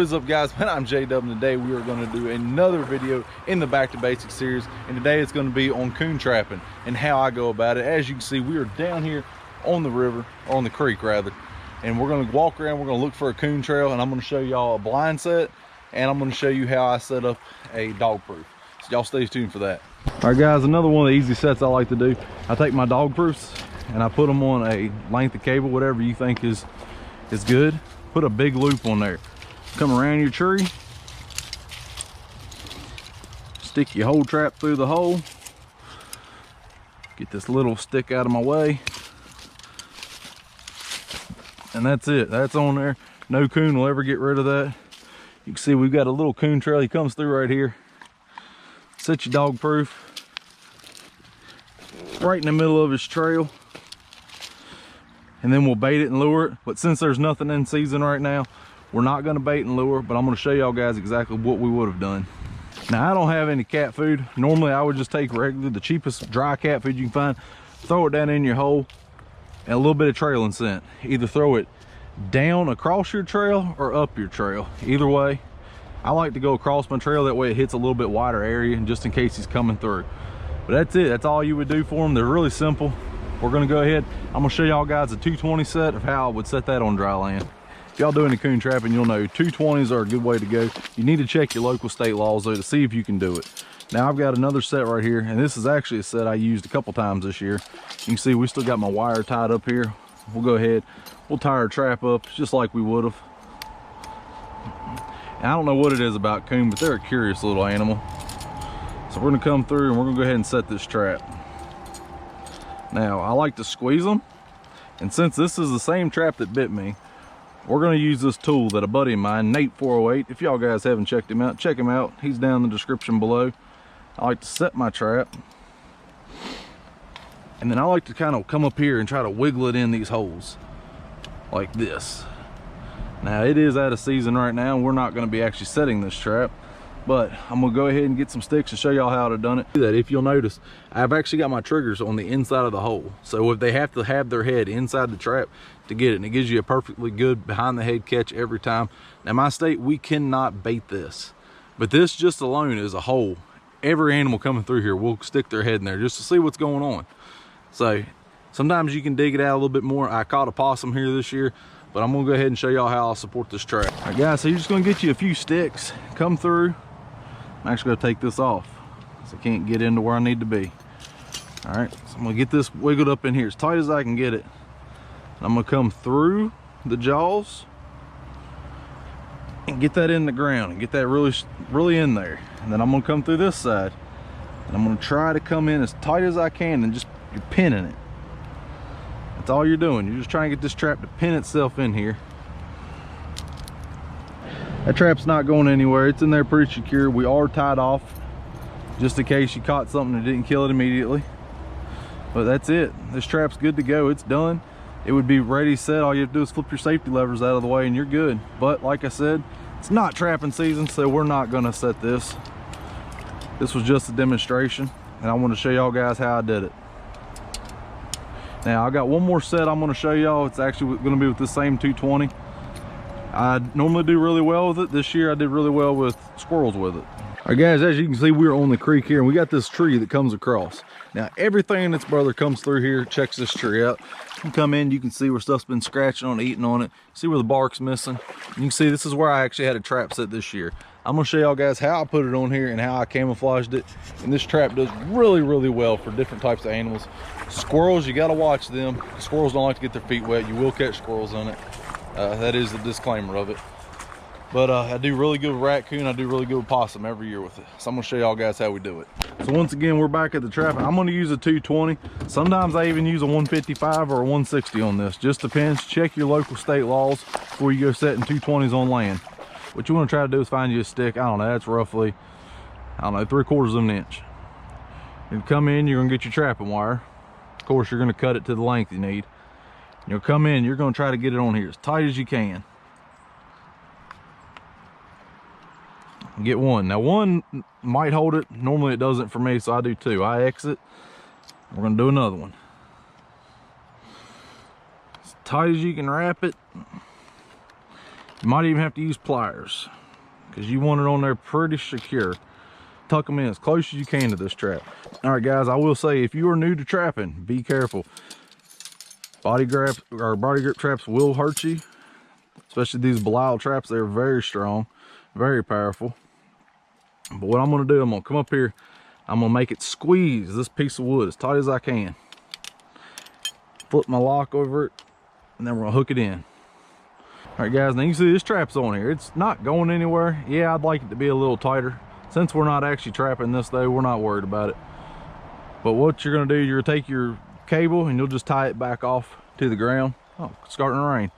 is up, guys? I'm J-dubb, and today we are going to do another video in the Back to Basics series, and today it's going to be on coon trapping and how I go about it. As you can see, we are down here on the river, or on the creek rather, and we're going to walk around. We're going to look for a coon trail, and I'm going to show y'all a blind set, and I'm going to show you how I set up a dog proof. So y'all stay tuned for that. All right, guys, another one of the easy sets I like to do. I take my dog proofs and I put them on a length of cable, whatever you think is good. Put a big loop on there. Come around your tree, stick your hole trap through the hole, get this little stick out of my way, and that's it. That's on there. No coon will ever get rid of that. You can see we've got a little coon trail. He comes through right here. Set your dog proof right in the middle of his trail, and then we'll bait it and lure it. But since there's nothing in season right now, we're not going to bait and lure, but I'm going to show y'all guys exactly what we would have done. Now, I don't have any cat food. Normally I would just take the cheapest dry cat food you can find, throw it down in your hole, and a little bit of trailing scent. Either throw it down across your trail or up your trail. Either way, I like to go across my trail. That way it hits a little bit wider area, and just in case he's coming through. But that's it. That's all you would do for them. They're really simple. We're going to go ahead. I'm going to show y'all guys a 220 set of how I would set that on dry land. If y'all do any coon trapping, you'll know 220s are a good way to go. You need to check your local state laws though to see if you can do it. Now I've got another set right here, and this is actually a set I used a couple times this year. You can see we still got my wire tied up here. We'll go ahead, we'll tie our trap up just like we would have. And I don't know what it is about coon, but they're a curious little animal. So we're gonna come through and we're gonna go ahead and set this trap. Now I like to squeeze them, and since this is the same trap that bit me, we're going to use this tool that a buddy of mine, Nate 408, if y'all guys haven't checked him out, check him out. He's down in the description below. I like to set my trap, and then I like to kind of come up here and try to wiggle it in these holes like this. Now it is out of season right now, and we're not going to be actually setting this trap, but I'm going to go ahead and get some sticks and show y'all how I've done it. That if you'll notice, I've actually got my triggers on the inside of the hole, so if they have to have their head inside the trap to get it, and it gives you a perfectly good behind the head catch every time. Now my state, we cannot bait this, but this just alone is a hole. Every animal coming through here will stick their head in there just to see what's going on. So sometimes you can dig it out a little bit more. I caught a possum here this year, but I'm gonna go ahead and show y'all how I'll support this trap. All right, guys, so you're just gonna get you a few sticks, come through. I'm actually gonna take this off so I can't get into where I need to be. All right, so I'm gonna get this wiggled up in here as tight as I can get it. I'm gonna come through the jaws and get that in the ground and get that really in there. And then I'm gonna come through this side and I'm gonna try to come in as tight as I can, and just, you're pinning it. That's all you're doing. You're just trying to get this trap to pin itself in here. That trap's not going anywhere. It's in there pretty secure. We are tied off just in case you caught something that didn't kill it immediately. But that's it. This trap's good to go. It's done. It would be ready, set. All you have to do is flip your safety levers out of the way and you're good. But like I said, it's not trapping season, so we're not gonna set this. This was just a demonstration, and I want to show y'all guys how I did it. Now I got one more set I'm gonna show y'all. It's actually gonna be with the same 220. I normally do really well with it. This year I did really well with squirrels with it. All right, guys, as you can see, we're on the creek here, and we got this tree that comes across. Now everything in its brother comes through here, checks this tree out. You come in, you can see where stuff's been scratching on it, eating on it. See where the bark's missing. You can see this is where I actually had a trap set this year. I'm gonna show y'all guys how I put it on here and how I camouflaged it. And this trap does really, really well for different types of animals. Squirrels, you gotta watch them. Squirrels don't like to get their feet wet. You will catch squirrels on it. That is the disclaimer of it. But I do really good with raccoon. I do really good with possum every year with it. So I'm gonna show y'all guys how we do it. So once again, we're back at the trap. I'm gonna use a 220. Sometimes I even use a 155 or a 160 on this. Just depends. Check your local state laws before you go setting 220s on land. What you wanna try to do is find you a stick. I don't know, that's roughly, I don't know, 3/4 of an inch. You come in, you're gonna get your trapping wire. Of course, you're gonna cut it to the length you need. You'll come in, you're gonna try to get it on here as tight as you can. Get one. Now one might hold it. Normally it doesn't for me, so I do two. I exit. We're gonna do another one. As tight as you can wrap it. You might even have to use pliers because you want it on there pretty secure. Tuck them in as close as you can to this trap. All right, guys, I will say, if you are new to trapping, be careful. Body grip traps will hurt you, especially these Belial traps. They're very strong, very powerful. But what I'm gonna do, I'm gonna come up here, I'm gonna make it squeeze this piece of wood as tight as I can. Flip my lock over it, and then we're gonna hook it in. All right, guys, now you can see this trap's on here. It's not going anywhere. Yeah, I'd like it to be a little tighter. Since we're not actually trapping this though, we're not worried about it. But what you're gonna do, you're gonna take your cable and you'll just tie it back off to the ground. Oh, it's starting to rain.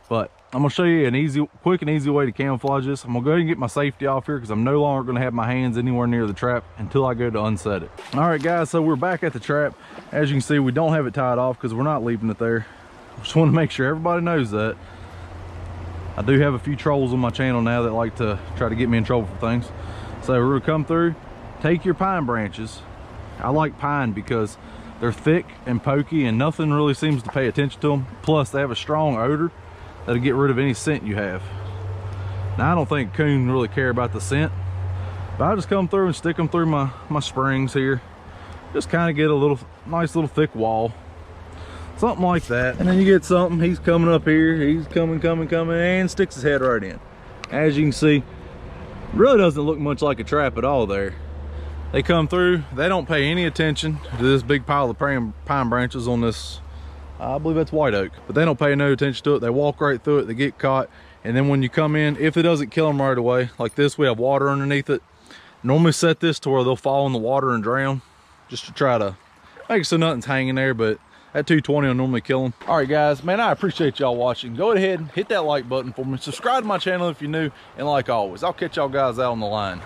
But I'm gonna show you an quick and easy way to camouflage this. I'm gonna go ahead and get my safety off here because I'm no longer gonna have my hands anywhere near the trap until I go to unset it. All right, guys, so we're back at the trap. As you can see, we don't have it tied off because we're not leaving it there. Just want to make sure everybody knows that. I do have a few trolls on my channel now that like to try to get me in trouble for things. So we're gonna come through, take your pine branches. I like pine because they're thick and pokey and nothing really seems to pay attention to them. Plus they have a strong odor that'll get rid of any scent you have. Now I don't think coon really care about the scent, but I just come through and stick them through my springs here. Just kind of get a nice little thick wall. Something like that. And then you get something, he's coming up here, he's coming, and sticks his head right in. As you can see, really doesn't look much like a trap at all there. They come through, they don't pay any attention to this big pile of pine branches on this, I believe that's white oak, but they don't pay no attention to it. They walk right through it, they get caught, and then when you come in, if it doesn't kill them right away, like this, we have water underneath it. Normally set this to where they'll fall in the water and drown, just to try to make it so nothing's hanging there, but at 220 will normally kill them. All right, guys, man, I appreciate y'all watching. Go ahead and hit that like button for me. Subscribe to my channel if you're new, and like always, I'll catch y'all guys out on the line.